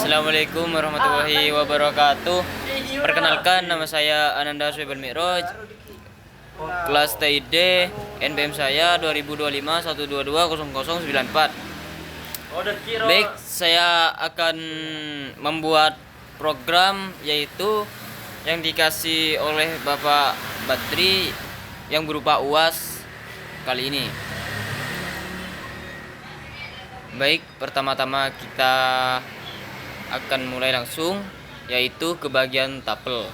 Assalamualaikum warahmatullahi wabarakatuh. Perkenalkan, nama saya Ananda Soebel Mi'raj, kelas TID, NPM saya 202512200094. Baik, saya akan membuat program yaitu yang dikasih oleh Bapak Badri yang berupa UAS kali ini. Baik, pertama-tama kita akan mulai langsung, yaitu ke bagian tapel.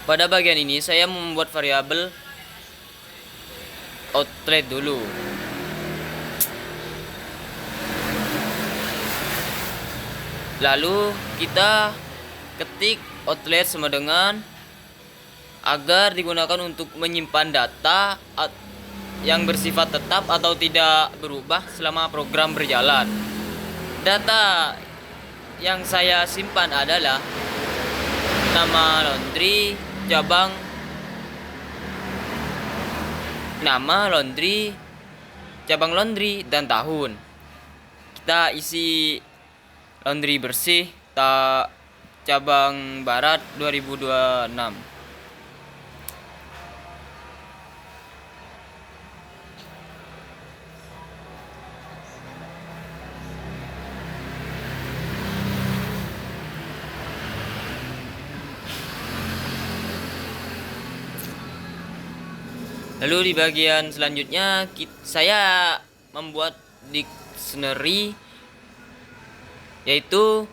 Pada bagian ini saya membuat variabel outlet dulu. Lalu kita ketik outlet sama dengan agar digunakan untuk menyimpan data yang bersifat tetap atau tidak berubah selama program berjalan. Data yang saya simpan adalah nama laundry, cabang laundry, dan tahun. Kita isi laundry bersih cabang barat 2026. Lalu di bagian selanjutnya saya membuat dictionary, yaitu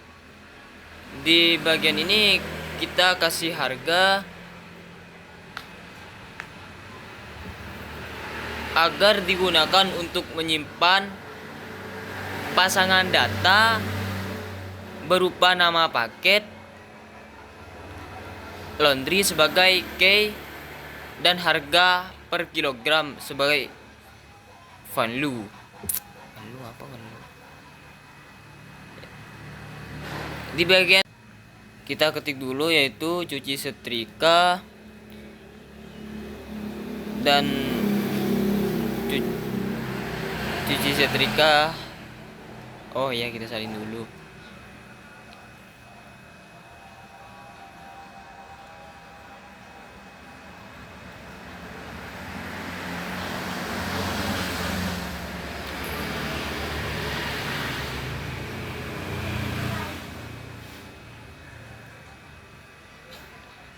di bagian ini kita kasih harga agar digunakan untuk menyimpan pasangan data berupa nama paket laundry sebagai key dan harga per kilogram sebagai value. Di bagian kita ketik dulu yaitu cuci setrika dan cuci setrika. Oh ya, kita salin dulu.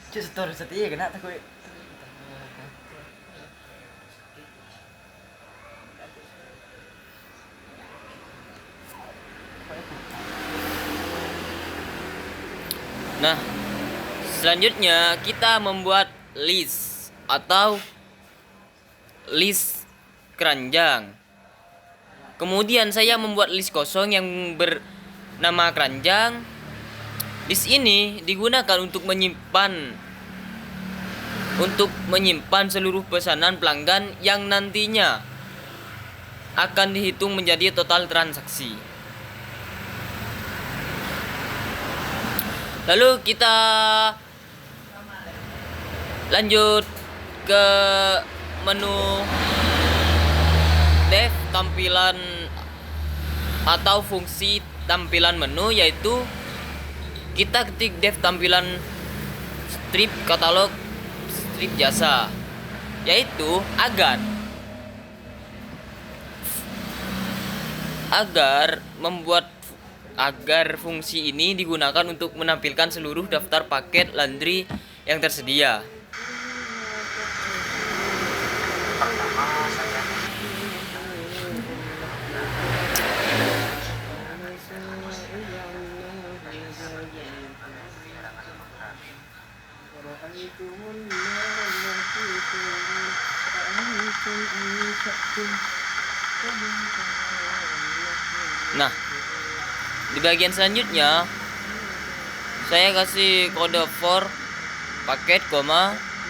Setor setia kena takut. Nah, selanjutnya kita membuat list atau list keranjang. Kemudian saya membuat list kosong yang bernama keranjang. List ini digunakan untuk menyimpan seluruh pesanan pelanggan yang nantinya akan dihitung menjadi total transaksi. Lalu kita lanjut ke menu dev tampilan atau fungsi tampilan menu, yaitu kita ketik dev tampilan strip katalog strip jasa, yaitu agar fungsi ini digunakan untuk menampilkan seluruh daftar paket laundry yang tersedia. Nah, di bagian selanjutnya saya kasih kode for paket,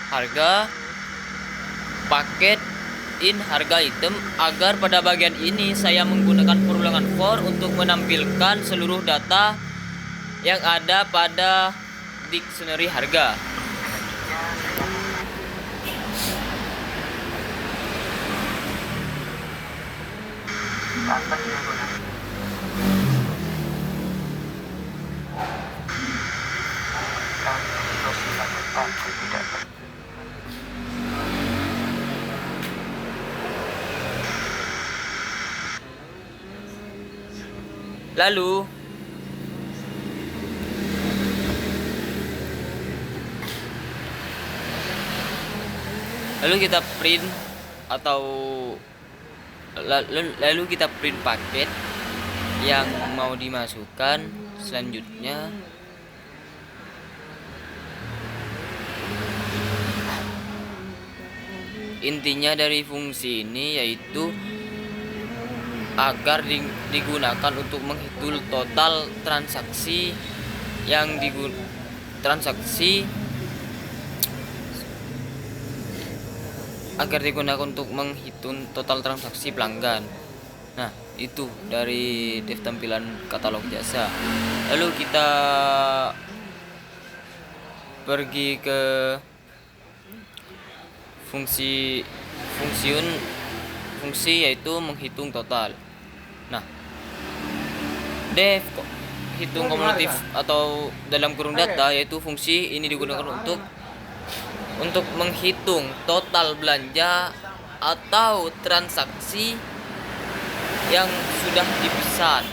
harga paket in harga item, agar pada bagian ini saya menggunakan perulangan for untuk menampilkan seluruh data yang ada pada dictionary harga. transaksi tidak Lalu kita print atau lalu kita print paket yang mau dimasukkan. Selanjutnya intinya dari fungsi ini yaitu agar digunakan untuk menghitung total transaksi pelanggan. Nah, itu dari dev tampilan katalog jasa. Lalu kita pergi ke fungsi yaitu menghitung total. Nah, dev hitung kumulatif atau dalam kurung data yaitu fungsi ini digunakan untuk menghitung total belanja atau transaksi yang sudah dipesan.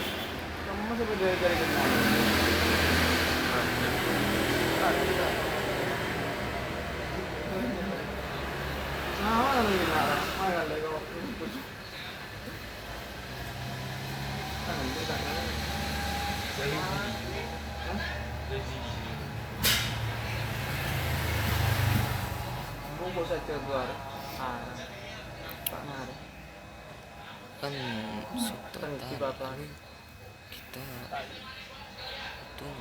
Kan total kita hitung.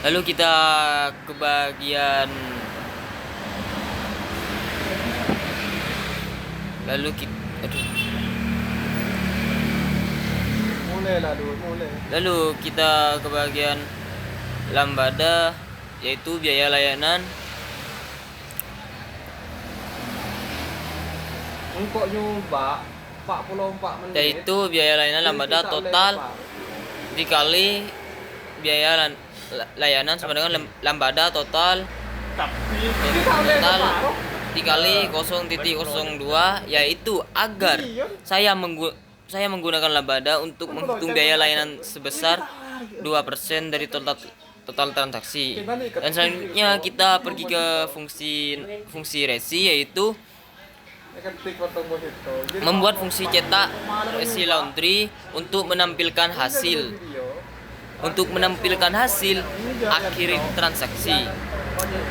Lalu kita ke bagian Lalu kita ke bagian lambada yaitu biaya layanan. Engkau nyoba 44 menit. Yaitu biaya layanan lambada total dikali biaya layanan sama dengan lambada total dikali 0.02, yaitu agar saya menggunakan lambada untuk menghitung biaya layanan sebesar 2% dari total transaksi. Dan selanjutnya kita pergi ke fungsi resi, yaitu membuat fungsi cetak resi laundry untuk menampilkan hasil akhir transaksi.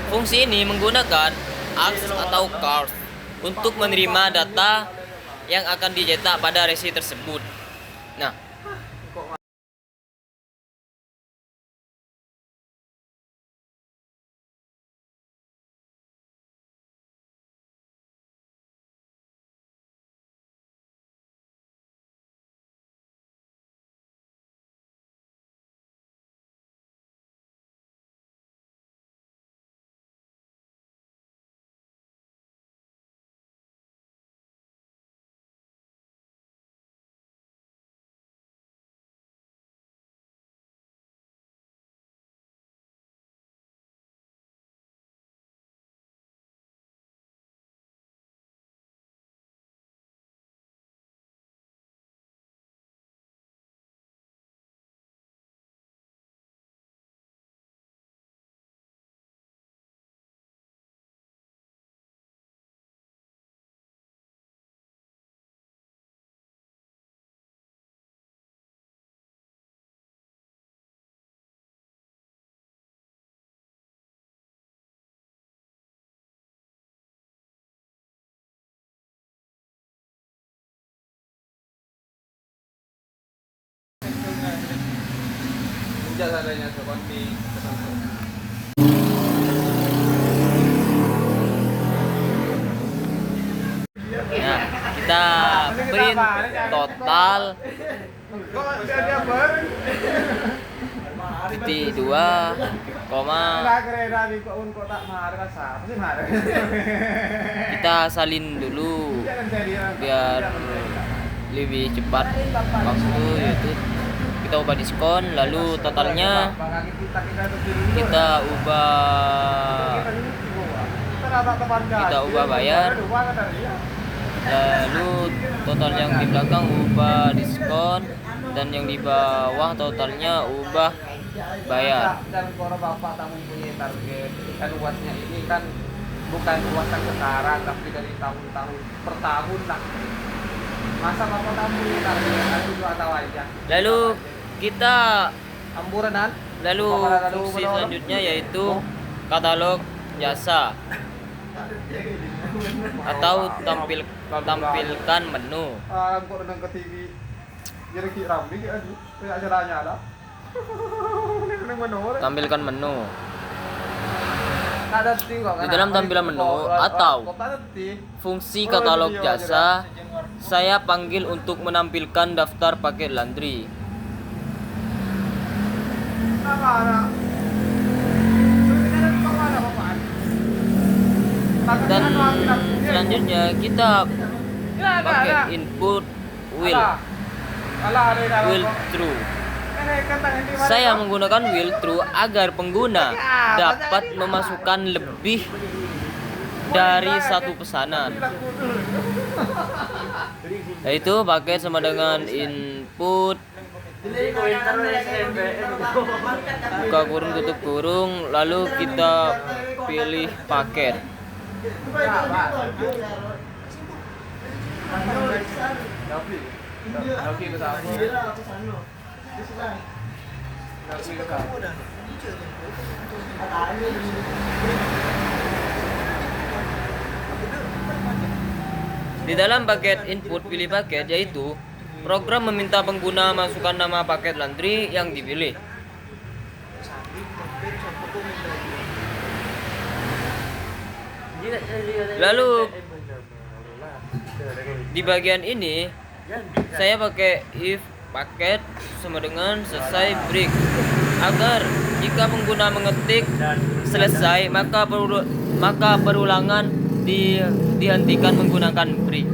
Fungsi ini menggunakan ARS atau CARS untuk menerima data yang akan dicetak pada resi tersebut. Nah, kita print total titik 2, kita salin dulu biar lebih cepat waktu, yaitu kita ubah diskon, lalu totalnya kita ubah bayar, lalu total yang di belakang ubah diskon, dan yang di bawah totalnya ubah bayar. Dan kalau bapak tak mempunyai target, kan uasnya ini kan bukan uas yang sekarang, tapi dari tahun-tahun per tahun lah. Masa bapak tak mempunyai target, aku juga tahu aja. Lalu kita Amburanan. lalu fungsi selanjutnya yaitu katalog jasa atau tampilkan menu. Kok nang ke TV. Jadi ki rambi ki aja. Kayak acaranya ada. Tampilkan menu. Ada tinggal Di dalam tampilan menu atau fungsi katalog jasa, saya panggil untuk menampilkan daftar paket laundry. Dan selanjutnya kita pakai input will true. Saya menggunakan will true agar pengguna dapat memasukkan lebih dari satu pesanan. Yaitu paket sama dengan input buka kurung tutup kurung, lalu kita pilih paket. Di dalam paket input pilih paket, yaitu program meminta pengguna masukkan nama paket laundry yang dipilih. Lalu di bagian ini saya pakai if paket sama dengan selesai break, agar jika pengguna mengetik selesai maka perulangan dihentikan menggunakan break.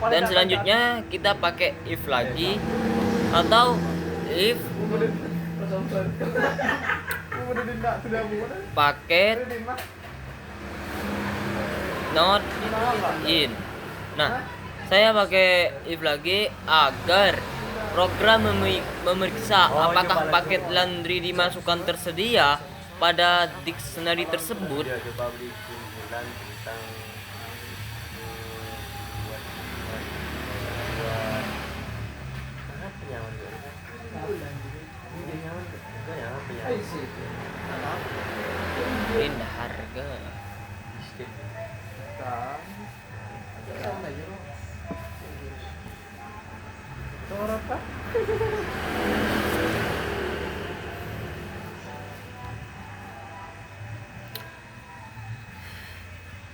Dan selanjutnya kita pakai if lagi atau if paket not in. Nah, saya pakai if lagi agar program memeriksa apakah paket laundry dimasukkan tersedia pada dictionary tersebut. In harga.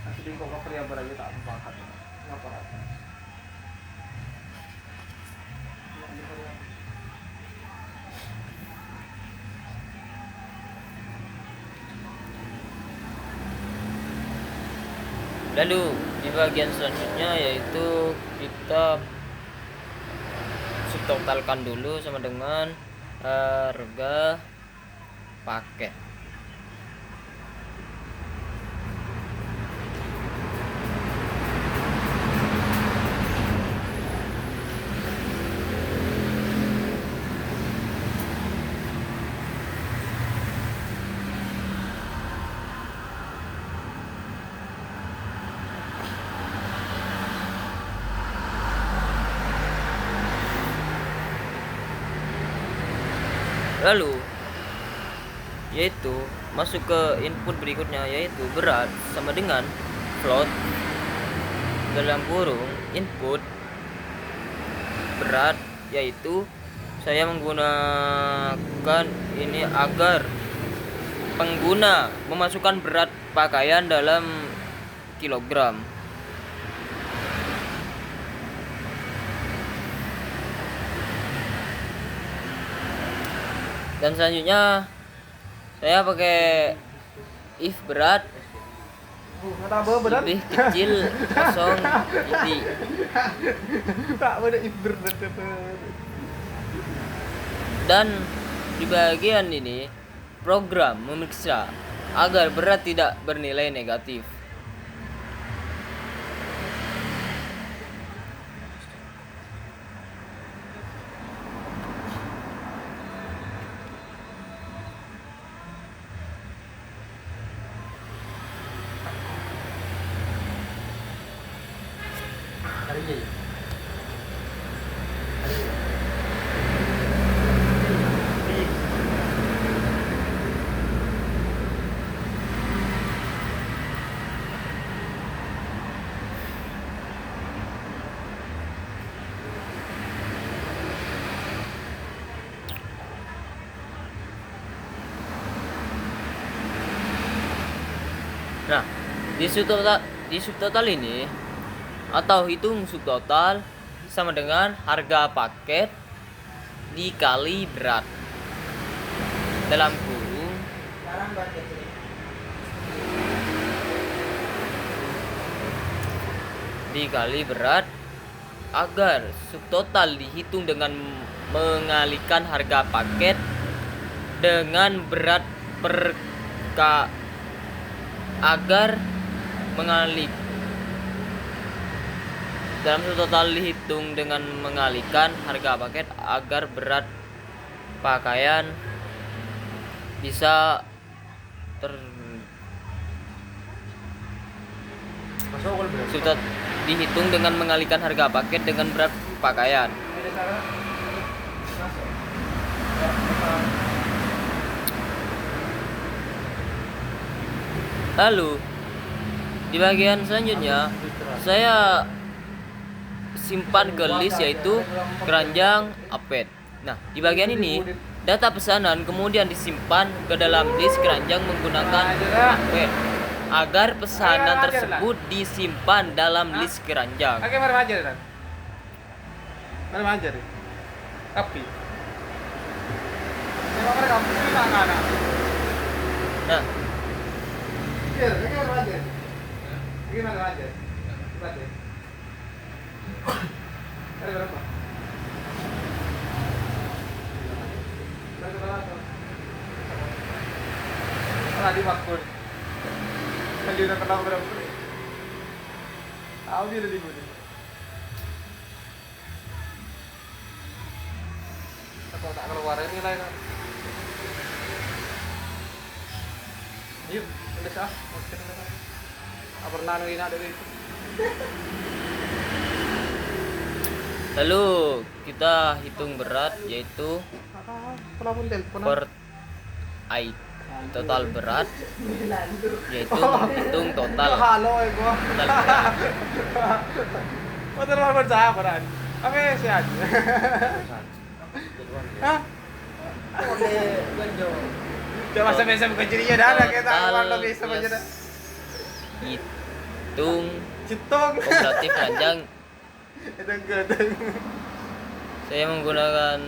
Asli kok pria berani tak sepakat. Ngapa? Lalu di bagian selanjutnya yaitu kita subtotalkan dulu sama dengan harga paket. Lalu yaitu masuk ke input berikutnya, yaitu berat sama dengan float dalam kurung input berat yaitu saya menggunakan ini agar pengguna memasukkan berat pakaian dalam kilogram. Dan selanjutnya saya pakai if berat lebih kecil 0 titik. Tak ada berat. Dan di bagian ini program memeriksa agar berat tidak bernilai negatif. Nah, di subtotal ini atau hitung subtotal sama dengan harga paket dikali berat dalam kurung dikali berat agar subtotal dihitung dengan mengalihkan harga paket dengan berat per agar mengalih dalam subtotal dihitung dengan mengalihkan harga paket agar berat pakaian bisa subtotal dihitung dengan mengalihkan harga paket dengan berat pakaian. Lalu di bagian selanjutnya saya simpan ke list yaitu keranjang apet. Nah, di bagian ini data pesanan kemudian disimpan ke dalam list keranjang menggunakan apet agar pesanan tersebut disimpan dalam list keranjang. Oke, mari aja dan. Mari aja deh. Tapi memang mereka punya anak. Nah, Gimana aja? Gimana aja? Cepat deh. Ada berapa? Tadi waktu. Tadi udah kenal berapa? Tahu dia udah di mana? Atau tak keluar ini lah kan? Yuk. Apa pernah nungguin ada itu? lalu kita hitung berat yaitu per total berat yaitu menghitung total berat. Betul banget saya berat. Apa sih aja? Hah? Coba sampai kecilnya dah ada kita kalau bisa aja. Hitung Citung. kumulatif keranjang. Itu Saya menggunakan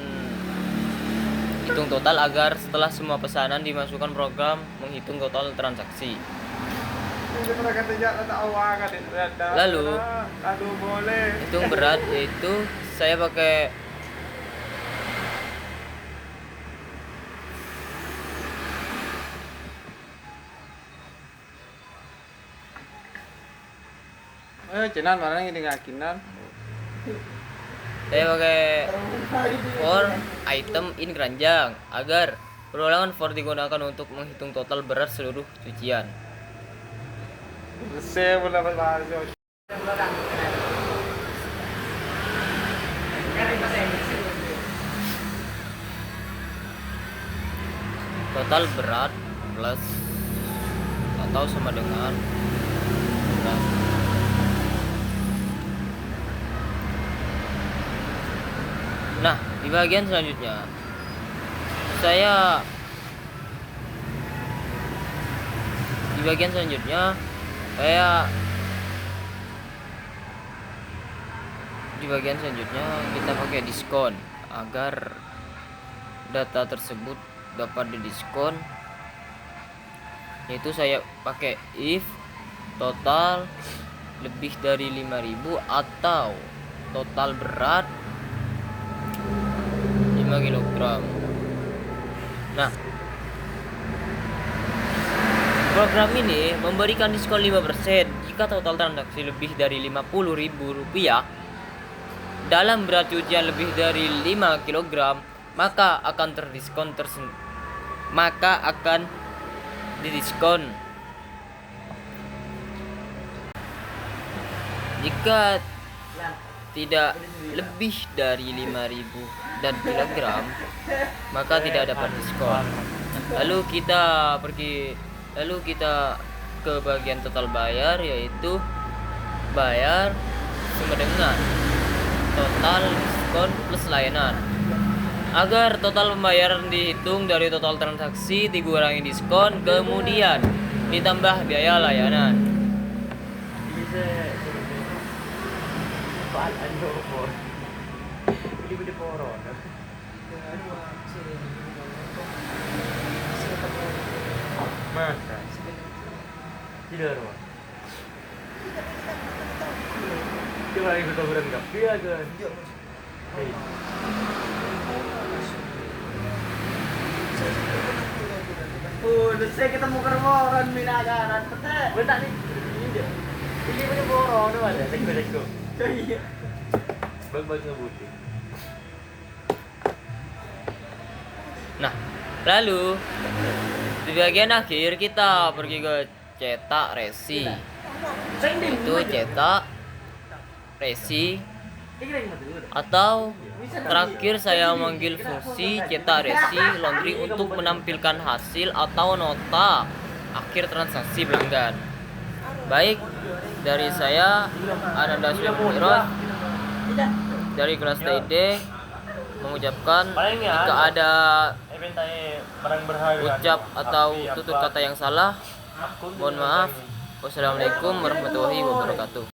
hitung total agar setelah semua pesanan dimasukkan program menghitung total transaksi. Lalu hitung berat yaitu saya pakai Cenan mana ini ngakinan? Saya pakai for item in keranjang agar perulangan for digunakan untuk menghitung total berat seluruh cucian. Saya boleh bahas. Total berat plus atau sama dengan berat. Nah, di bagian selanjutnya saya di bagian selanjutnya kita pakai diskon agar data tersebut dapat didiskon, yaitu saya pakai if total lebih dari 5.000 atau total berat 5 kg. Nah, program ini memberikan diskon 5% jika total transaksi lebih dari Rp50.000 dalam berat cucian lebih dari 5 kg, maka akan didiskon. Jika tidak lebih dari 5.000 dan kilogram, maka tidak dapat diskon. Lalu kita ke bagian total bayar, yaitu bayar sama dengan total diskon plus layanan. Agar total pembayaran dihitung dari total transaksi dikurangi diskon, kemudian ditambah biaya layanan. Masa? Tidak, Ron. Coba lagi betul berangkap. Iya, kan? Hei. Saya ketemu kerboran minagaran pete. Bentar nih. Ini punya borong tuh ada. Sekko. Iya. Bag ngebutin. Nah, lalu di bagian akhir kita pergi ke cetak resi. Itu cetak resi, atau terakhir saya memanggil fungsi cetak resi laundry untuk menampilkan hasil atau nota akhir transaksi pelanggan. Baik, dari saya Ananda Syamiro dari kelas TID mengucapkan jika ada ucap atau tutur kata yang salah, mohon maaf. Wassalamualaikum warahmatullahi wabarakatuh.